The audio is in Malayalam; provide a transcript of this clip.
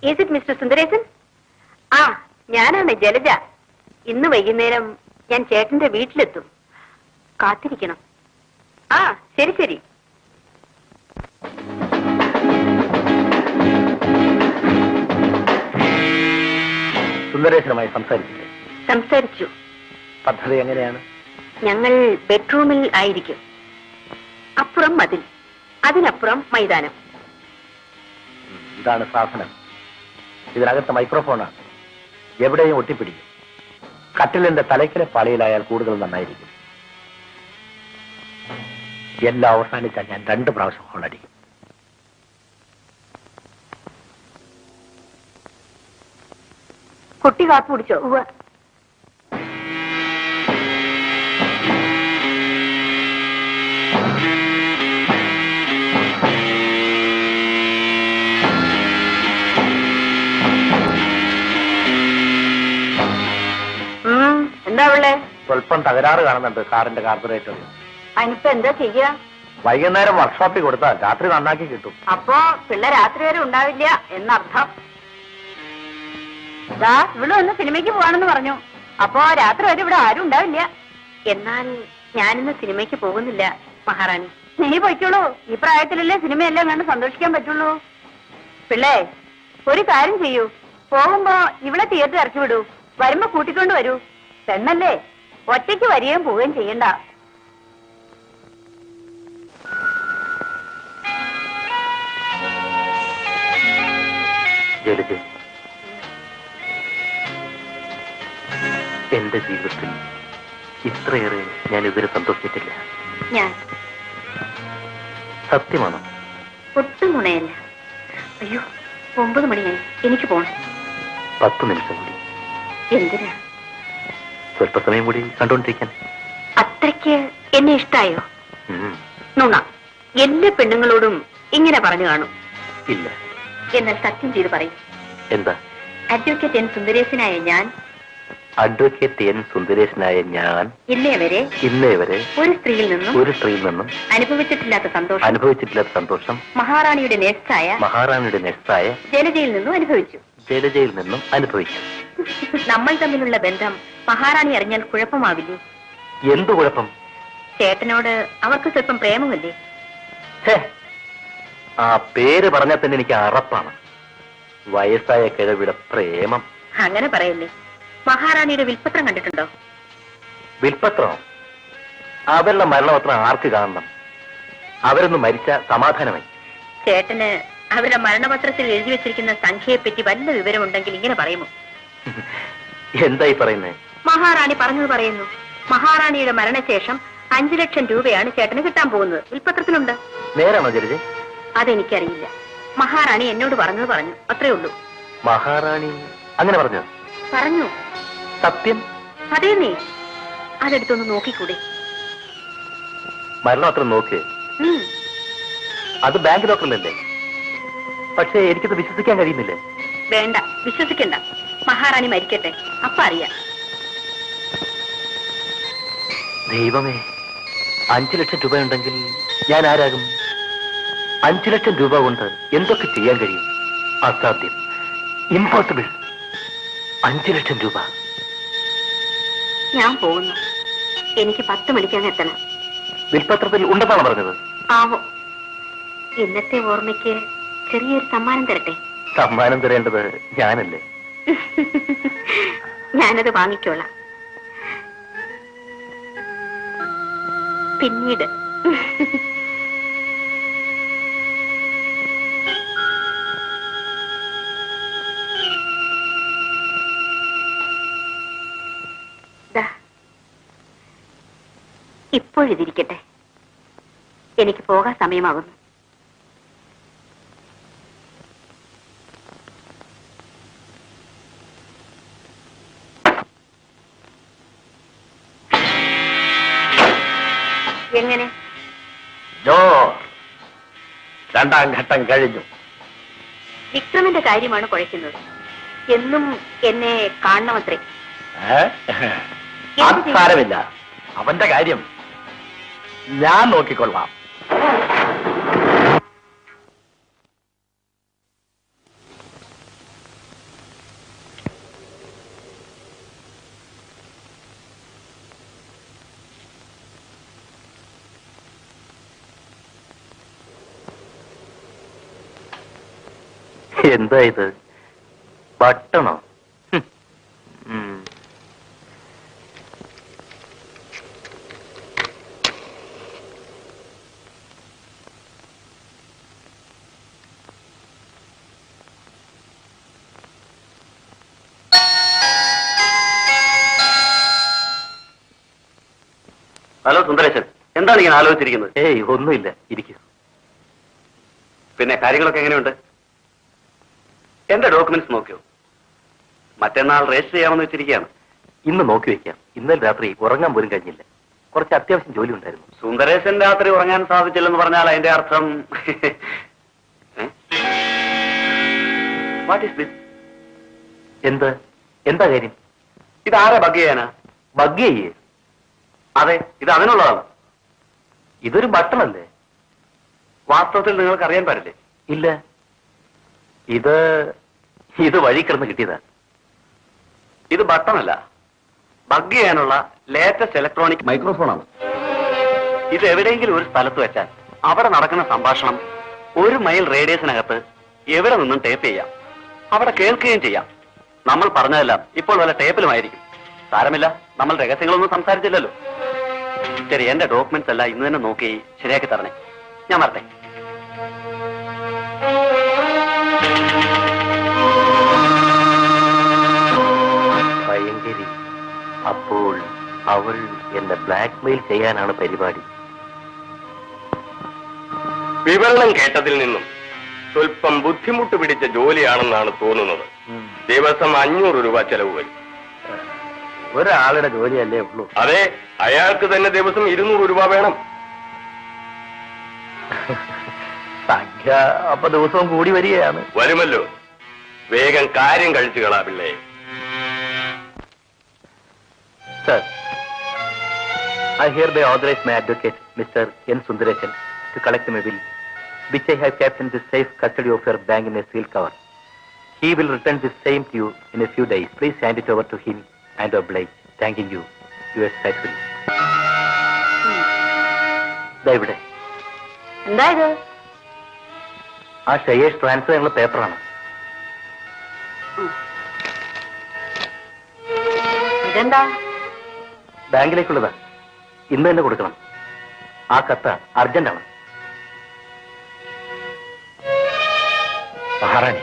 Is it mister Sundaresan? ആ, ഞാനാണ് ജലജ. ഇന്ന് വൈകുന്നേരം ഞാൻ ചേട്ടന്റെ വീട്ടിലെത്തും. കാത്തിരിക്കണം. ആ, ശരി ശരി. സുന്ദരേശനുമായി സംസാരിച്ചില്ലേ? സംസാരിച്ചു. പദ്ധതി എങ്ങനെയാണ്? ഞങ്ങൾ ബെഡ്റൂമിൽ ആയിരിക്കും. അപ്പുറം മതിൽ, അതിനപ്പുറം മൈതാനം. ഇതാണ് സാധനം. ഇതിനകത്ത് മൈക്രോഫോണാണ്. എവിടെയും ഒട്ടിപ്പിടിക്കും. കട്ടിലിന്റെ തലയ്ക്കലെ പാളിയിലായാൽ കൂടുതൽ നന്നായിരിക്കും. എല്ലാം അവസാനിച്ചാൽ ഞാൻ 2 പ്രാവശ്യം ഹോണടിക്കും. കുട്ടി കാപ്പി കുടിച്ചോ? എന്താ ഉള്ളേ? സ്വല്പം തകരാറ് കാണുന്നുണ്ട് കാറിന്റെ കാർബറേറ്റർ. അതിനിപ്പോ എന്താ ചെയ്യാ? വൈകുന്നേരം വർക്ക്ഷോപ്പിൽ കൊടുത്താൽ രാത്രി നന്നാക്കി കിട്ടും. അപ്പോ പിള്ളേർ രാത്രി വരെ ഉണ്ടാവില്ല എന്നർത്ഥം. ഇവിടെ ഒന്ന് സിനിമയ്ക്ക് പോവാണെന്ന് പറഞ്ഞു. അപ്പോ രാത്രി വരെ ഇവിടെ ആരും ഉണ്ടാവില്ല. എന്നാൽ ഞാനിന്ന് സിനിമയ്ക്ക് പോകുന്നില്ല മഹാറാണി. നീ പോയിക്കോളൂ. ഈ പ്രായത്തിലല്ലേ സിനിമയെല്ലാം കണ്ട് സന്തോഷിക്കാൻ പറ്റുള്ളൂ. പിള്ളേ, ഒരു കാര്യം ചെയ്യൂ. പോകുമ്പോ ഇവിടെ തിയേറ്റർ ഇറക്കി വിടൂ. വരുമ്പോ കൂട്ടിക്കൊണ്ട് വരൂ. പെണ്ണല്ലേ, ഒറ്റയ്ക്ക് വരികയും പോവുകയും ചെയ്യണ്ട. എന്റെ ജീവിതത്തിൽ ഇത്രയേറെ ഞാൻ ഇതുവരെ സന്തോഷിച്ചിട്ടില്ല. ഞാൻ സത്യമാണോ? ഒട്ടും നുണയല്ല. അയ്യോ, 9 മണിയായി. എനിക്ക് പോണം. 10 നിമിഷം കൂടി. എന്തിനാ? സ്വല്പസമയം കൂടി കണ്ടുകൊണ്ടിരിക്കാൻ. അത്രയ്ക്ക് എന്നെ ഇഷ്ടായോ? നുണ. എല്ലാ പെണ്ണുങ്ങളോടും ഇങ്ങനെ പറഞ്ഞു കാണും. ഇല്ല. എന്നാൽ സത്യം ചെയ്ത് പറയും. എന്താ? അഡ്വക്കേറ്റ് എൻ സുന്ദരേശനായ ഞാൻ ഇന്നേ വരെ ഒരു സ്ത്രീയിൽ നിന്നും അനുഭവിച്ചിട്ടില്ലാത്ത സന്തോഷം മഹാറാണിയുടെ നേഴ്സായ ജലജയിൽ നിന്നും അനുഭവിച്ചു. നമ്മൾ തമ്മിലുള്ള ബന്ധം മഹാറാണി അറിഞ്ഞാൽ കുഴപ്പമാവില്ലേ? എന്തു കുഴപ്പം? ചേട്ടനോട് അവർക്ക് സ്വല്പം പ്രേമമല്ലേ? ആ പേര് പറഞ്ഞാൽ തന്നെ എനിക്ക് അറപ്പാണ്. വയസ്സായ കിഴവിയുടെ പ്രേമം. അങ്ങനെ പറയല്ലേ. മഹാറാണിയുടെ വിൽപ്പത്രം കണ്ടിട്ടുണ്ടോ? വിൽപ്പത്രം? അവരുടെ മരണപത്രം ആർക്ക് കാണണം? അവരൊന്ന് മരിച്ച സമാധാനമായി. ചേട്ടന് അവരുടെ മരണപത്രത്തിൽ എഴുതി വെച്ചിരിക്കുന്ന സംഖ്യയെപ്പറ്റി വല്ല വിവരമുണ്ടെങ്കിൽ ഇങ്ങനെ പറയുമോ? എന്തായി പറയുന്നേ? മഹാറാണി പറഞ്ഞത് പറയുന്നു. മഹാറാണിയുടെ മരണശേഷം 5 ലക്ഷം രൂപയാണ് ചേട്ടന് കിട്ടാൻ പോകുന്നത്. വിൽപ്പത്രത്തിലുണ്ട്. നേരാണോ ജലജ? അതെനിക്കറിയില്ല. മഹാറാണി എന്നോട് പറഞ്ഞു. അത്രേ ഉള്ളൂ. മഹാറാണി അങ്ങനെ പറഞ്ഞു? സത്യം? അതേ. നീ അതെടുത്തൊന്ന് നോക്കിക്കൂടെ? മരണപത്രം നോക്ക്. അത് ബാങ്ക് ലോക്കറിലല്ലേ? പക്ഷേ എനിക്കത് വിശ്വസിക്കാൻ കഴിയുന്നില്ല. വേണ്ട, വിശ്വസിക്കണ്ട. മഹാറാണി മരിക്കട്ടെ, അപ്പ അറിയാം. ദൈവമേ, 5 ലക്ഷം രൂപ ഉണ്ടെങ്കിൽ ഞാൻ ആരാകും? 5 ലക്ഷം രൂപ കൊണ്ട് എന്തൊക്കെ ചെയ്യാൻ കഴിയും? അസാധ്യം, ഇമ്പോസിബിൾ. 5 ലക്ഷം രൂപ. ഞാൻ പോകുന്നു. എനിക്ക് 10 മണിക്കങ്ങ് എത്തണം. വിൽപ്പത്രത്തിൽ ഉണ്ടെന്നാണ് പറഞ്ഞത്. ആവോ. ഇന്നത്തെ ഓർമ്മയ്ക്ക് ചെറിയൊരു സമ്മാനം തരട്ടെ? സമ്മാനം തരേണ്ടത് ഞാനല്ലേ? ഞാനത് വാങ്ങിക്കോളാം. പിന്നീട്. ഇപ്പോഴിതിരിക്കട്ടെ. എനിക്ക് പോകാൻ സമയമാകുന്നു. എങ്ങനെ? രണ്ടാം ഘട്ടം കഴിഞ്ഞു. വിക്രമിന്റെ കാര്യമാണ് കുഴയ്ക്കുന്നത്. എന്നും എന്നെ കാണണമത്രേ. സാരമില്ല, അവന്റെ കാര്യം ഞാൻ നോക്കിക്കൊള്ളാം. എന്താ ഇത്? പട്ടണോ? ഹലോ സുന്ദരേശൻ, എന്താണ് ഇങ്ങനെ ആലോചിച്ചിരിക്കുന്നത്? ഏയ് ഒന്നുമില്ല, ഇരിക്കൂ. പിന്നെ കാര്യങ്ങളൊക്കെ എങ്ങനെയുണ്ട്? എന്റെ ഡോക്യുമെന്റ്സ് നോക്കിയോ? മറ്റന്നാൾ രജിസ്റ്റർ ചെയ്യാമെന്ന് വെച്ചിരിക്കുകയാണ്. ഇന്ന് നോക്കി വെക്കാം. ഇന്നലെ രാത്രി ഉറങ്ങാൻ പോലും കഴിഞ്ഞില്ല. കുറച്ച് അത്യാവശ്യം ജോലി ഉണ്ടായിരുന്നു. സുന്ദരേശൻ രാത്രി ഉറങ്ങാൻ സാധിച്ചില്ലെന്ന് പറഞ്ഞാൽ അതിന്റെ അർത്ഥം വാട്ട് ഈസ് ദിസ്? എന്താ കാര്യം? ഇതാരെ ബഗ് ചെയ്യാനാ? ബഗ് ചെയ്യേ? അതെ, ഇത് അതിനുള്ളതാണ്. ഇതൊരു ബട്ടണല്ലേ? വാസ്തവത്തിൽ നിങ്ങൾക്ക് അറിയാൻ പാടില്ലേ? ഇല്ല, ഇത് വഴി കിടന്ന് കിട്ടിയതാ. ഇത് ബട്ടണല്ല, ബഗ് ചെയ്യാനുള്ള ലേറ്റസ്റ്റ് ഇലക്ട്രോണിക് മൈക്രോഫോണാണ്. ഇത് എവിടെയെങ്കിലും ഒരു സ്ഥലത്ത് വെച്ചാൽ അവിടെ നടക്കുന്ന സംഭാഷണം 1 മൈൽ റേഡിയസിനകത്ത് എവിടെ നിന്നും ടേപ്പ് ചെയ്യാം, അവിടെ കേൾക്കുകയും ചെയ്യാം. നമ്മൾ പറഞ്ഞതെല്ലാം ഇപ്പോൾ വല്ല ടേപ്പിലുമായിരിക്കും. സാരമില്ല, നമ്മൾ രഹസ്യങ്ങളൊന്നും സംസാരിച്ചില്ലല്ലോ. ശരി, എന്റെ ഡോക്യുമെന്റ്സ് എല്ലാം ഇന്ന് തന്നെ നോക്കി ശരിയാക്കി തരണേ. ഞാൻ വരട്ടെ. ഭയങ്കരി. അപ്പോൾ അവൾ എന്നെ ബ്ലാക്ക്മെയിൽ ചെയ്യാനാണ് പരിപാടി. വിവരണം കേട്ടതിൽ നിന്നും സ്വല്പം ബുദ്ധിമുട്ട് പിടിച്ച ജോലിയാണെന്നാണ് തോന്നുന്നത്. ദിവസം 500 രൂപ ചെലവ് വരും. ഒരാളുടെ ജോലിയല്ലേ ഉള്ളൂ? അതെ, അയാൾക്ക് തന്നെ ദിവസം 200 രൂപ വേണം. സംഖ്യ അപ്പൊ ദിവസവും കൂടി വരികയാണ്. വരുമല്ലോ. വേഗം കാര്യം കഴിച്ചു കളാ പിള്ളേ. Sir, I hereby authorize my advocate, Mr. N. Sundaresan, to collect my bill, which I have kept in the safe custody of your bank in a sealed cover. He will return the same to you in a few days. Please hand it over to him and oblige. Thanking you. Yours faithfully. ദാ ഇവിടെ. എന്താ ഇത്? ആ ഷെയർസ് ട്രാൻസ്ഫർ ചെയ്യുന്ന പേപ്പറാണ്. ഇതെന്താ? ബാങ്കിലേക്കുള്ളതാ. ഇന്ന് തന്നെ കൊടുക്കണം. ആ കത്ത് അർജന്റാണ്. മഹാറാണി,